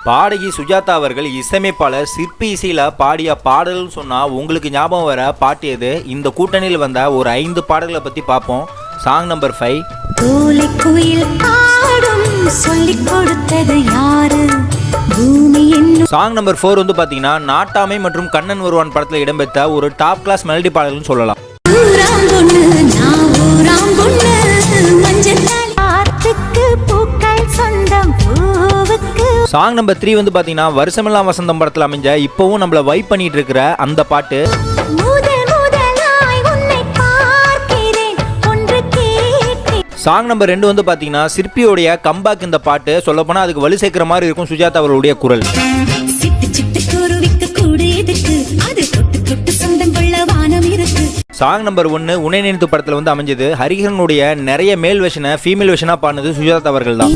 பாடகி சுஜாதா அவர்கள் இசையமைப்பாளர் சிற்பி இசையில பாடிய பாடல்னு சொன்னா உங்களுக்கு ஞாபகம் வர பாட்டு எது? இந்த கூட்டணியில் வந்த ஒரு 5 பாடல்களை பத்தி பார்ப்போம். Song number 5. சாங் நம்பர் 4 வந்து பாத்தீங்கன்னா நாட்டாமை மற்றும் கண்ணன் வருவான் படத்துல இடம்பெற்ற ஒரு டாப் கிளாஸ் மெலடி பாடல்னு சொல்லலாம். சாங் நம்பர் 3 வந்து பாத்தீங்கன்னா வருஷமெல்லாம் வசந்தம் படத்துல அமைஞ்ச இப்பவும் நம்மள வைப் பண்ணிட்டு இருக்கிற அந்த பாட்டு. சாங் நம்பர் 2 வந்து பாத்தீங்கன்னா சிற்பியோடைய கம்பேக். இந்த பாட்டு சொல்லப்போனா அதுக்கு வலு சேர்க்கிற மாதிரி இருக்கும் சுஜாதா அவர்களுடைய குரல். சாங் நம்பர் 1 உன்னை நினைத்து படத்துல வந்து அமைஞ்சது. ஹரிஹரனுடைய நிறைய மேல் வெர்ஷனை ஃபீமேல் வெர்ஷனா பாடினது சுஜாதா அவர்கள் தான்.